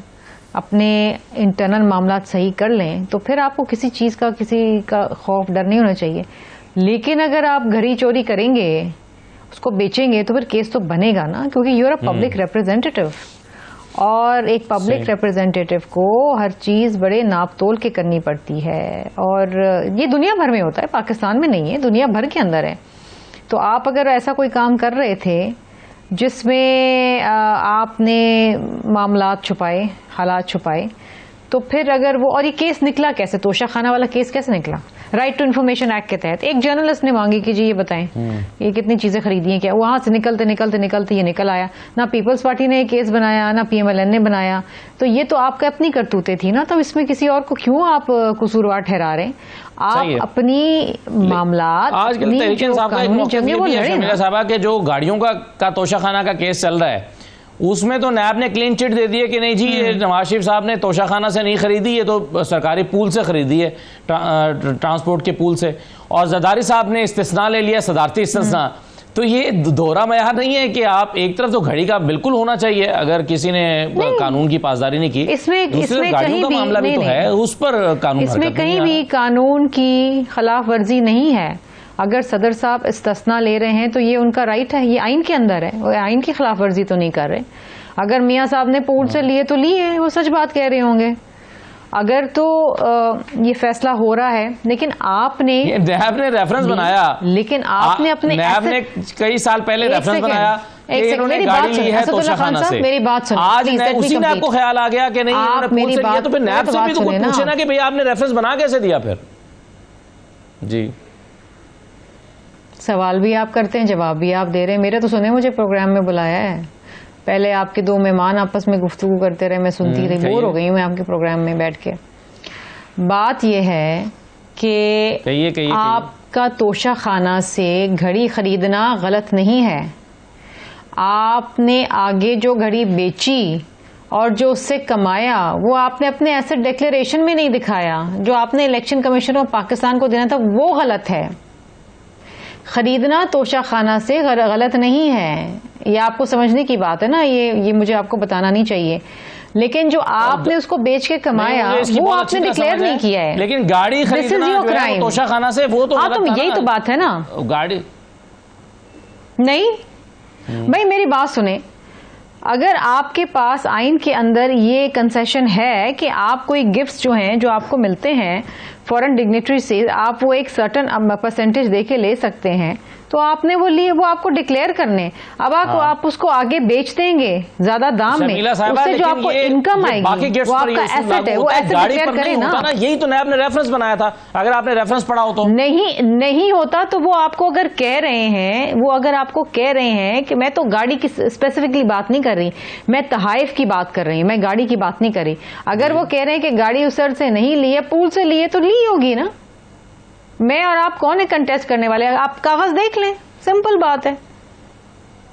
अपने इंटरनल मामलात सही कर लें, तो फिर आपको किसी चीज़ का, किसी का खौफ डर नहीं होना चाहिए। लेकिन अगर आप घड़ी चोरी करेंगे, उसको बेचेंगे, तो फिर केस तो बनेगा ना, क्योंकि यूर अ पब्लिक रिप्रेजेंटेटिव। और एक पब्लिक रिप्रेजेंटेटिव को हर चीज़ बड़े नाप तोल के करनी पड़ती है। और ये दुनिया भर में होता है, पाकिस्तान में नहीं है, दुनिया भर के अंदर है। तो आप अगर ऐसा कोई काम कर रहे थे जिसमें आपने मामलात छुपाए, हालात छुपाए, तो फिर अगर वो, और ये केस निकला कैसे? तोशा खाना वाला केस कैसे निकला? राइट टू इन्फॉर्मेशन एक्ट के तहत एक जर्नलिस्ट ने मांगी कि जी ये बताएं ये कितनी चीजें खरीदी हैं, क्या वहां से निकलते निकलते निकलते ये निकल आया। ना पीपल्स पार्टी ने केस बनाया, ना पीएमएलएन ने बनाया। तो ये तो आपका अपनी करतूतें थी ना, तो इसमें किसी और को क्यों आप कसूरवार ठहरा रहे हैं? आप अपनी मामलात आजकल तहरीक इंसाफ का एक मौक़िफ़ साहबा के जो गाड़ियों का तोशाखाना का केस चल रहा है, उसमें तो नैब ने क्लीन चिट दे दी है कि नहीं जी ये नवाज शरीफ साहब ने तोशाखाना से नहीं खरीदी, ये तो सरकारी पूल से खरीदी है, ट्रांसपोर्ट के पूल से। और जरदारी साहब ने इस्तिस्ना ले लिया, सदारती इस्तिस्ना। तो ये दोहरा मयार नहीं है कि आप एक तरफ तो घड़ी का बिल्कुल होना चाहिए अगर किसी ने कानून की पासदारी नहीं की, इसमें गाड़ियों का मामला भी तो है, उस पर कानून, इसमें कहीं भी कानून की खिलाफ वर्जी नहीं है। अगर सदर साहब इस्तिस्ना ले रहे हैं तो ये उनका राइट है, ये आइन के अंदर है, वो आइन की खिलाफ वर्जी तो नहीं कर रहे। अगर मियाँ साहब ने पूल से लिए तो लिए, वो सच बात कह रहे होंगे। अगर तो ये फैसला हो रहा है, लेकिन आपने नैब ने रेफरेंस बनाया, लेकिन आपने अपने नैब ने कई साल पहले रेफरेंस बनाया कि इन्होंने गाड़ी ली है तोशाखाना से। मेरी बात सुनो, आज उसी ने आपको ख्याल आ गया कि नहीं इन्होंने पूल से लिया, तो फिर नैब से भी तो कुछ पूछे ना कि भैया आपने रेफरेंस बना कैसे दिया? फिर जी सवाल भी आप करते हैं, जवाब भी आप दे रहे हैं। मेरे तो सुने, मुझे प्रोग्राम में बुलाया है। पहले आपके दो मेहमान आपस में गुफ्तगू करते रहे, मैं सुनती रही, बोर हो गई हूँ मैं आपके प्रोग्राम में बैठ के। बात यह है कि आपका तोशा खाना से घड़ी खरीदना गलत नहीं है। आपने आगे जो घड़ी बेची और जो उससे कमाया वो आपने अपने एसेट डिक्लेरेशन में नहीं दिखाया। जो आपने इलेक्शन कमीशन ऑफ पाकिस्तान को देना था वो गलत है। खरीदना तोशा खाना से गलत नहीं है, ये आपको समझने की बात है ना, ये मुझे आपको बताना नहीं चाहिए। लेकिन जो आपने उसको बेच के कमाया वो आपने डिक्लेयर नहीं किया है। लेकिन गाड़ी खरीदना तोशा खाना से वो तो यही तो बात है ना। गाड़ी नहीं भाई, मेरी बात सुने, अगर आपके पास आइन के अंदर ये कंसेशन है कि आप कोई गिफ्ट्स जो हैं जो आपको मिलते हैं फॉरेन डिग्नेटरी से, आप वो एक सर्टन परसेंटेज दे के ले सकते हैं, तो आपने वो लिए, वो आपको डिक्लेयर करने। अब आप उसको आगे बेच देंगे ज्यादा दाम में, उससे जो आपको इनकम आएगी वो आपका एसेट है, वो एसेट डिक्लेयर करें ना। यही तो नैब ने रेफरेंस बनाया था, अगर आपने रेफरेंस पढ़ा हो तो। नहीं होता तो वो आपको अगर कह रहे हैं, वो अगर आपको कह रहे हैं कि मैं तो गाड़ी की स्पेसिफिकली बात नहीं कर रही, मैं तहाइफ की बात कर रही हूँ, मैं गाड़ी की बात नहीं कर रही। अगर वो कह रहे हैं कि गाड़ी उस सर से नहीं ली है, पूल से ली है, तो ली होगी ना। मैं और आप कौन है कंटेस्ट करने वाले? आप कागज देख लें, सिंपल बात है।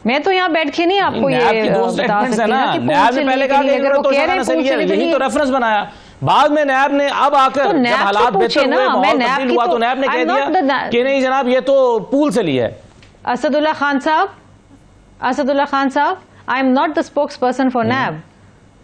मैं तो यहाँ बैठ के नहीं आपको ये बता सकती ना कि पूल से ली है, अगर वो कह रहे हैं पूल से ली, यही तो रेफरेंस बनाया। बाद में नैब ने अब आकर जब हालात बेहतर हुए, माहौल तब्दील हुआ, तो नैब ने कह दिया कि नहीं जनाब ये तो पूल से ली है। असदुल्ला खान साहब, I am not the spokesperson for Naib.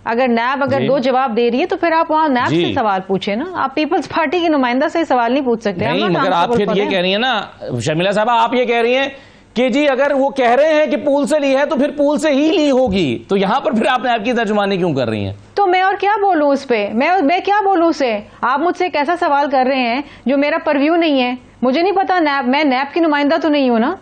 अगर नैब दो जवाब दे रही है तो फिर आप वहां नैब से सवाल पूछे ना, आप पीपल्स पार्टी के नुमाइंदा से सवाल नहीं पूछ सकते। नहीं, मगर आप फिर ये कह रही है ना शर्मिला साहब, आप ये कह रही हैं कि जी अगर वो कह रहे हैं कि पूल से ली है तो फिर पूल से ही ली होगी, तो यहां पर फिर आप नैब की तर्जुमानी क्यों कर रही हैं? तो मैं और क्या बोलूं उस पे, मैं क्या बोलूं उसे? आप मुझसे एक ऐसा सवाल कर रहे हैं जो मेरा परव्यू नहीं है, मुझे नहीं पता। मैं नैब की नुमाइंदा तो नहीं हूं ना,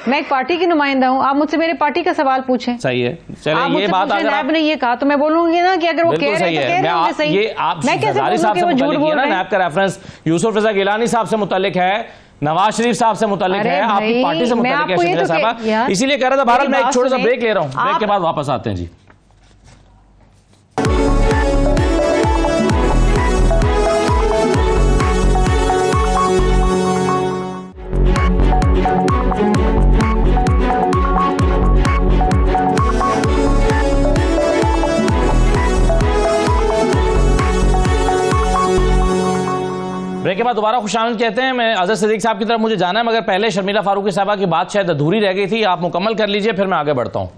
मैं एक पार्टी की नुमाइंदा हूं। आप मुझसे मेरे पार्टी का सवाल पूछें। सही है, चलिए ये बात अगर नैब ने ये कहा तो मैं बोलूंगी ना कि अगर वो कह रहे हैं सही। ये आप मैं कैसे ज़रदारी साहब से मुतल्लिक है ना, नैब का रेफरेंस यूसुफ रज़ा गिलानी साहब से मुतल्लिक है, नवाज शरीफ साहब से मुतल्लिक है, आपकी पार्टी से मुतल्लिक है शर्मिला साहब, इसीलिए कह रहा था। बहरहाल मैं एक छोटा सा ब्रेक ले रहा हूं, ब्रेक के बाद वापस आते हैं जी। ब्रेक के बाद दोबारा खुशामद कहते हैं। मैं अजहर सिद्दीक साहब की तरफ मुझे जाना है, मगर पहले शर्मिला फारूकी साहबा की बात शायद अधूरी रह गई थी, आप मुकम्मल कर लीजिए, फिर मैं आगे बढ़ता हूं।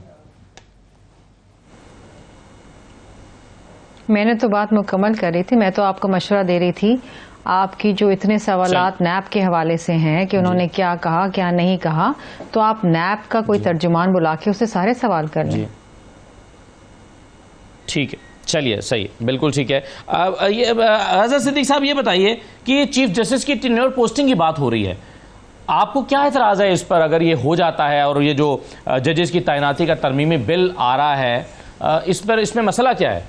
मैंने तो बात मुकम्मल कर रही थी, मैं तो आपको मशवरा दे रही थी। आपकी जो इतने सवालात नैब के हवाले से हैं कि उन्होंने क्या कहा क्या नहीं कहा, तो आप नैब का कोई तर्जुमान बुला के उससे सारे सवाल कर लें। ठीक है, चलिए सही है, बिल्कुल ठीक है। ये अजहर सिद्दीक साहब ये बताइए कि चीफ जस्टिस की टेन्योर पोस्टिंग की बात हो रही है, आपको क्या एतराज़ है इस पर अगर ये हो जाता है और ये जो जजेस की तैनाती का तरमीमी बिल आ रहा है, इस पर इसमें मसला क्या है?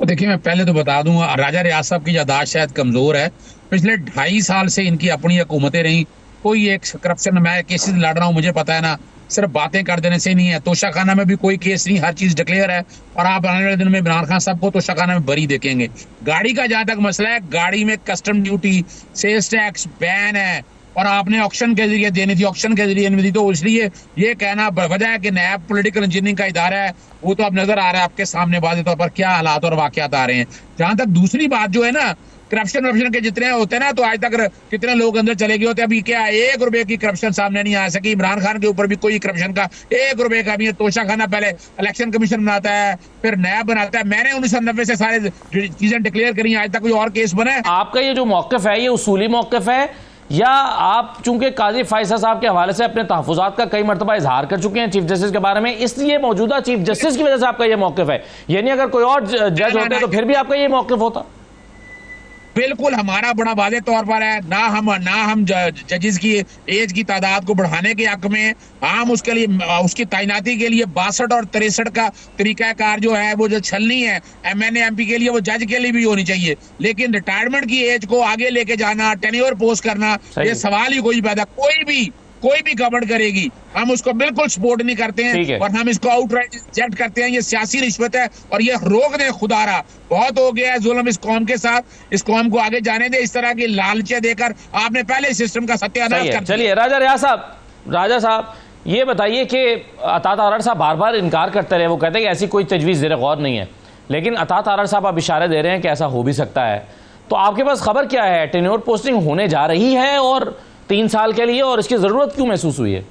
देखिए मैं पहले तो बता दूं, राजा रियाज साहब की यादाश्त शायद कमजोर है। पिछले 2.5 साल से इनकी अपनी हुकूमतें रही, कोई एक करप्शन मैं केसेस लड़ रहा हूं, मुझे पता है ना, सिर्फ बातें कर देने से नहीं है। तोशाखाना में भी कोई केस नहीं, हर चीज डिक्लेयर है, और आप आने वाले दिन में इमरान खान साहब को तोशाखाना में बरी देखेंगे। गाड़ी का जहां तक मसला है, गाड़ी में custom duty, sales tax ban है, और आपने ऑक्शन के जरिए देनी थी, ऑक्शन के जरिए नहीं दी, तो इसलिए ये कहना वजह है कि नैब पॉलिटिकल इंजीनियरिंग का इदारा है, वो तो अब नजर आ रहा है आपके सामने वाज़ेह तौर पर क्या हालात और वाकयात आ रहे हैं। जहां तक दूसरी बात जो है ना, करप्शन के जितने होते हैं ना, तो आज तक कितने लोग अंदर चले गए होते हैं, अभी क्या 1 रुपए की करप्शन सामने नहीं आ सकी। इमरान खान के ऊपर भी कोई करप्शन का 1 रुपए का भी है। तोशाखाना पहले इलेक्शन कमीशन बनाता है, फिर नैब बनाता है। मैंने 1990 से सारे चीजें डिक्लेयर करी, आज तक कोई और केस बना है? आपका ये जो मौक़िफ़ है, ये उसूली मौक़िफ़ है, या आप चूंकि काजी फैसल साहब के हवाले से अपने तहफ़्फ़ुज़ात का कई मरतबा इजहार कर चुके हैं चीफ जस्टिस के बारे में, इसलिए मौजूदा चीफ जस्टिस की वजह से आपका ये मौक़िफ़ है? यानी अगर कोई और जज होते तो फिर भी आपका ये मौक़िफ़ होता? बिल्कुल हमारा बड़ा वाज़े तौर पर है, ना हम जजेस की एज की तादाद को बढ़ाने के हक में, हम उसके लिए उसकी तैनाती के लिए 62 और 63 का तरीकाकार जो है वो जो छलनी है MNA MP के लिए, वो जज के लिए भी होनी चाहिए। लेकिन रिटायरमेंट की एज को आगे लेके जाना, टेन्योर पोस्ट करना, ये सवाल ही कोई पैदा कोई भी गवर्नमेंट करेगी, हम उसको बिल्कुल सपोर्ट नहीं करते हैं, और हम इसको आउटराइट रिजेक्ट करते हैं। ये सियासी रिश्वत है, और ये रोक दे खुदारा, बहुत हो गया है जुल्म इस कौम के साथ, इस कौम को आगे जाने दे। इस तरह की लालचें देकर आपने पहले सिस्टम का सत्यानाश कर दिया। चलिए राजा साहब ये बताइए कि अतात आरर साहब बार बार इनकार करते रहे, वो कहते हैं कि ऐसी कोई तजवीज़ ज़ेर गौर नहीं है, लेकिन अतात आरर साहब आप इशारे दे रहे हैं कि ऐसा हो भी सकता है, तो आपके पास खबर क्या है? टेन्योर पोस्टिंग होने जा रही है और 3 साल के लिए, और इसकी ज़रूरत क्यों महसूस हुई है?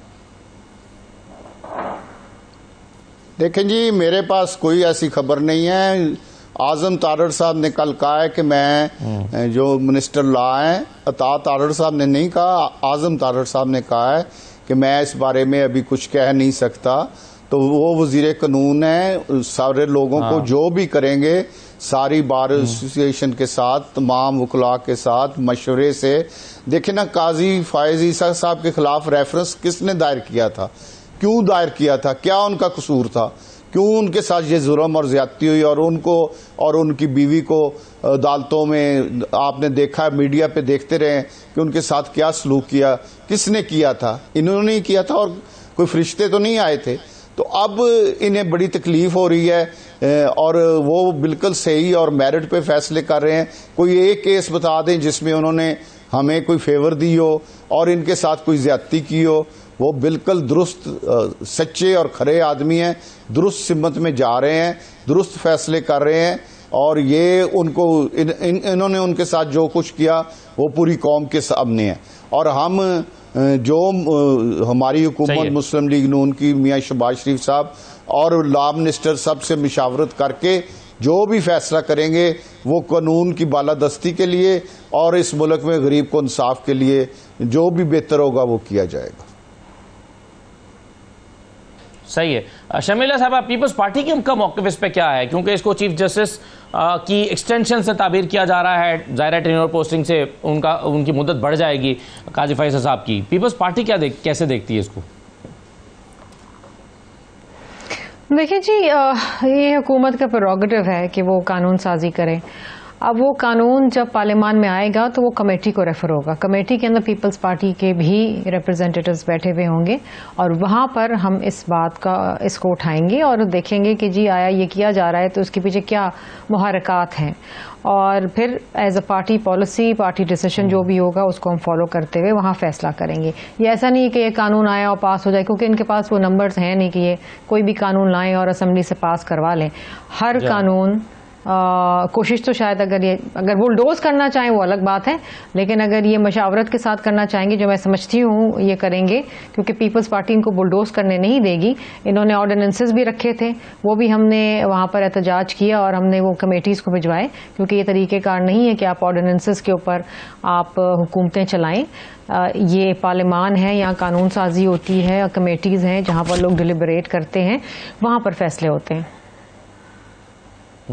देखें जी, मेरे पास कोई ऐसी खबर नहीं है। आज़म तारड़ साहब ने कल कहा है कि मैं जो मिनिस्टर लॉ हैं, अतात तारड़ साहब ने नहीं कहा, आज़म तारड़ साहब ने कहा है कि मैं इस बारे में अभी कुछ कह नहीं सकता। तो वो वजीर कानून है, सारे लोगों को जो भी करेंगे सारी बार एसोसिएशन के साथ, तमाम वकला के साथ मशवरे से। देखिए ना, काजी फायज ईसा साहब के खिलाफ रेफरेंस किसने दायर किया था, क्यों दायर किया था, क्या उनका कसूर था, क्यों उनके साथ ये जुर्म और ज्यादती हुई, और उनको और उनकी बीवी को अदालतों में आपने देखा, मीडिया पे देखते रहे कि उनके साथ क्या सलूक किया, किसने किया था, इन्होंने ही किया था और कोई फरिश्ते तो नहीं आए थे। तो अब इन्हें बड़ी तकलीफ हो रही है और वो बिल्कुल सही और मेरिट पे फैसले कर रहे हैं। कोई एक केस बता दें जिसमें उन्होंने हमें कोई फेवर दी हो और इनके साथ कोई ज्यादती की हो। वो बिल्कुल दुरुस्त, सच्चे और खरे आदमी हैं, दुरुस्त सिमत में जा रहे हैं, दुरुस्त फैसले कर रहे हैं, और ये उनको इन्होंने उनके साथ जो कुछ किया वो पूरी कौम के सामने है। और हम जो हमारी हुकूमत मुस्लिम लीग नून की, मियाँ शहबाज शरीफ साहब और लॉ मिनिस्टर सबसे मशावरत करके जो भी फैसला करेंगे वो कानून की बालादस्ती के लिए और इस मुल्क में गरीब को इंसाफ के लिए जो भी बेहतर होगा वो किया जाएगा। सही है। शर्मिला साहब, पीपल्स पार्टी की उनका मौक़िफ़ इस पे क्या है, क्योंकि इसको चीफ जस्टिस की एक्सटेंशन से ताबीर किया जा रहा है, ज़ाहिर टेन्योर पोस्टिंग से उनकी मुद्दत बढ़ जाएगी काजी फैसल साहब की। पीपल्स पार्टी कैसे देखती है इसको? देखिए जी, ये हुकूमत का प्रेरोगेटिव है कि वो कानून साजी करे। अब वो कानून जब पार्लियामान में आएगा तो वो कमेटी को रेफर होगा। कमेटी के अंदर पीपल्स पार्टी के भी रिप्रेजेंटेटिव्स बैठे हुए होंगे और वहाँ पर हम इसको उठाएंगे और देखेंगे कि जी आया ये किया जा रहा है तो उसके पीछे क्या मुहरकात हैं, और फिर as a party policy, party decision जो भी होगा उसको हम फॉलो करते हुए वहाँ फैसला करेंगे। ये ऐसा नहीं कि ये कानून आया और पास हो जाए, क्योंकि इनके पास वो नंबर्स हैं नहीं कि ये कोई भी कानून लाएं और असेंबली से पास करवा लें। हर कानून कोशिश तो शायद अगर बुलडोज करना चाहें वो अलग बात है, लेकिन अगर ये मशावरत के साथ करना चाहेंगे, जो मैं समझती हूँ ये करेंगे, क्योंकि पीपल्स पार्टी इनको बुलडोज करने नहीं देगी। इन्होंने ऑर्डिनेंसेस भी रखे थे, वो भी हमने वहाँ पर एहतजाज किया और हमने वो कमेटीज़ को भिजवाए, क्योंकि ये तरीक़ेकार नहीं है कि आप ऑर्डिनेंसेस के ऊपर आप हुकूमतें चलाएं। ये पार्लियामान है, यहाँ कानून साजी होती है, कमेटीज़ हैं जहाँ पर लोग डिलिबरेट करते हैं, वहाँ पर फैसले होते हैं।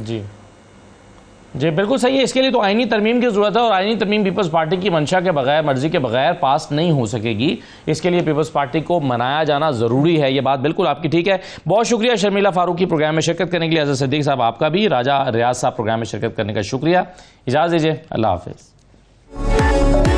जी बिल्कुल सही है। इसके लिए तो आईनी तरमीम की ज़रूरत है और आईनी तरमीम पीपल्स पार्टी की मंशा के बगैर, मर्जी के बगैर पास नहीं हो सकेगी। इसके लिए पीपल्स पार्टी को मनाया जाना ज़रूरी है। ये बात बिल्कुल आपकी ठीक है। बहुत शुक्रिया शर्मिला फारूकी प्रोग्राम में शिरकत करने के लिए। अज़र सिद्दीक साहब आपका भी, राजा रियाज साहब प्रोग्राम में शिरकत करने का शुक्रिया। इजाज़त दीजिए, अल्लाह हाफिज़।